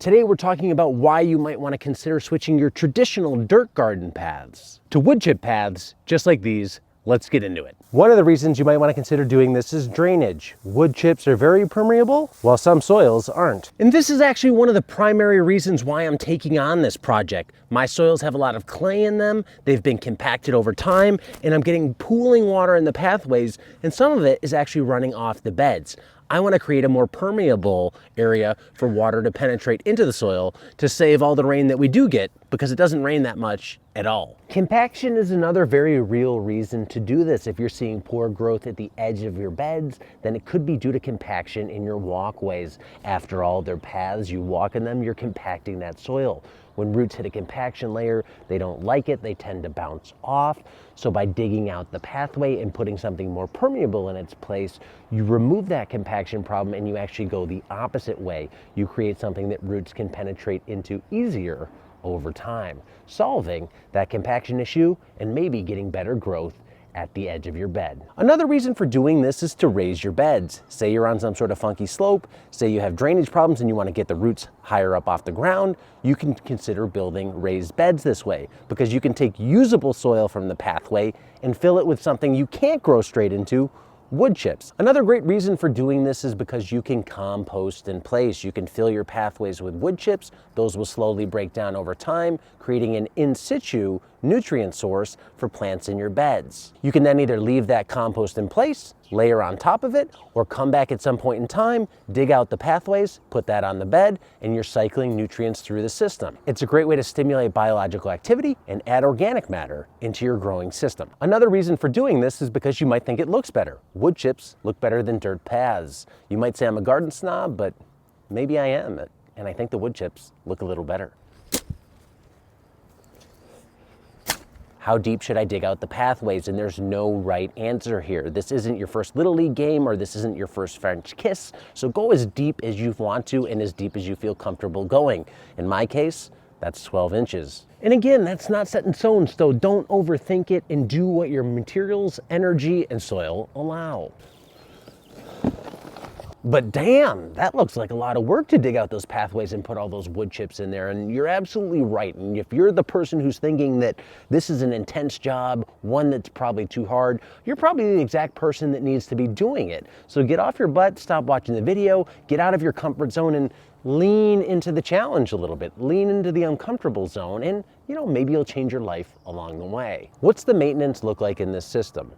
Today we're talking about why you might want to consider switching your traditional dirt garden paths to wood chip paths just like these. Let's get into it. One of the reasons you might want to consider doing this is drainage. Wood chips are very permeable, while some soils aren't. And this is actually one of the primary reasons why I'm taking on this project. My soils have a lot of clay in them, they've been compacted over time, and I'm getting pooling water in the pathways, and some of it is actually running off the beds. I want to create a more permeable area for water to penetrate into the soil to save all the rain that we do get, because it doesn't rain that much at all. Compaction is another very real reason to do this. If you're seeing poor growth at the edge of your beds, then it could be due to compaction in your walkways. After all, they're paths, you walk in them, you're compacting that soil. When roots hit a compaction layer, they don't like it, they tend to bounce off. So by digging out the pathway and putting something more permeable in its place, you remove that compaction problem and you actually go the opposite way. You create something that roots can penetrate into easier over time, solving that compaction issue and maybe getting better growth at the edge of your bed. Another reason for doing this is to raise your beds. Say you're on some sort of funky slope, say you have drainage problems and you want to get the roots higher up off the ground, you can consider building raised beds this way, because you can take usable soil from the pathway and fill it with something you can't grow straight into, wood chips. Another great reason for doing this is because you can compost in place. You can fill your pathways with wood chips. Those will slowly break down over time, creating an in situ nutrient source for plants in your beds. You can then either leave that compost in place, layer on top of it, or come back at some point in time, dig out the pathways, put that on the bed, and you're cycling nutrients through the system. It's a great way to stimulate biological activity and add organic matter into your growing system. Another reason for doing this is because you might think it looks better. Wood chips look better than dirt paths. You might say I'm a garden snob, but maybe I am, and I think the wood chips look a little better. How deep should I dig out the pathways? And there's no right answer here. This isn't your first Little League game, or this isn't your first French kiss. So go as deep as you want to and as deep as you feel comfortable going. In my case, that's 12 inches. And again, that's not set in stone, so don't overthink it and do what your materials, energy, and soil allow. But damn, that looks like a lot of work to dig out those pathways and put all those wood chips in there. And you're absolutely right. And if you're the person who's thinking that this is an intense job, one that's probably too hard, you're probably the exact person that needs to be doing it. So get off your butt, stop watching the video, get out of your comfort zone and lean into the challenge a little bit. Lean into the uncomfortable zone and, maybe you'll change your life along the way. What's the maintenance look like in this system?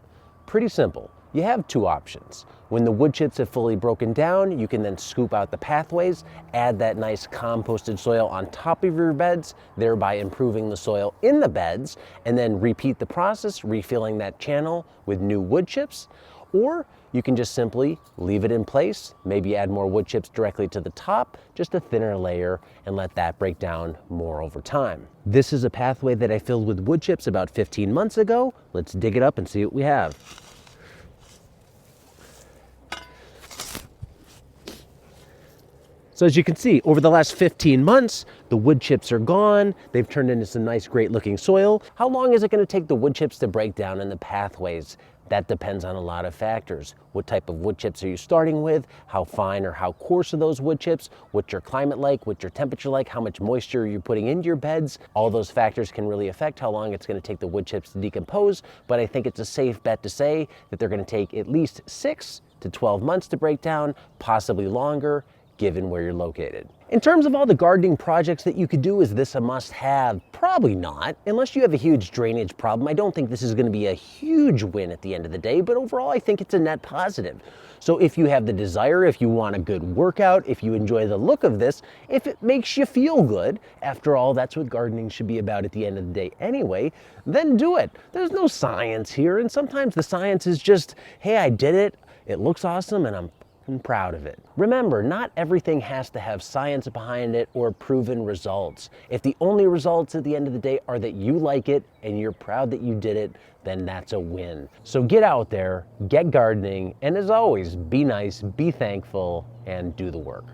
Pretty simple. You have two options. When the wood chips have fully broken down, you can then scoop out the pathways, add that nice composted soil on top of your beds, thereby improving the soil in the beds, and then repeat the process, refilling that channel with new wood chips. Or you can just simply leave it in place, maybe add more wood chips directly to the top, just a thinner layer, and let that break down more over time. This is a pathway that I filled with wood chips about 15 months ago. Let's dig it up and see what we have. So as you can see, over the last 15 months, the wood chips are gone. They've turned into some nice, great looking soil. How long is it going to take the wood chips to break down in the pathways? That depends on a lot of factors. What type of wood chips are you starting with? How fine or how coarse are those wood chips? What's your climate like? What's your temperature like? How much moisture are you putting into your beds? All those factors can really affect how long it's going to take the wood chips to decompose, but I think it's a safe bet to say that they're going to take at least 6 to 12 months to break down, possibly longer, given where you're located. In terms of all the gardening projects that you could do, is this a must-have? Probably not. Unless you have a huge drainage problem, I don't think this is going to be a huge win at the end of the day, but overall I think it's a net positive. So if you have the desire, if you want a good workout, if you enjoy the look of this, if it makes you feel good, after all, that's what gardening should be about at the end of the day anyway, then do it. There's no science here, and sometimes the science is just, hey, I did it, it looks awesome, and I'm proud of it. Remember, not everything has to have science behind it or proven results. If the only results at the end of the day are that you like it and you're proud that you did it, then that's a win. So get out there, get gardening, and as always, be nice, be thankful, and do the work.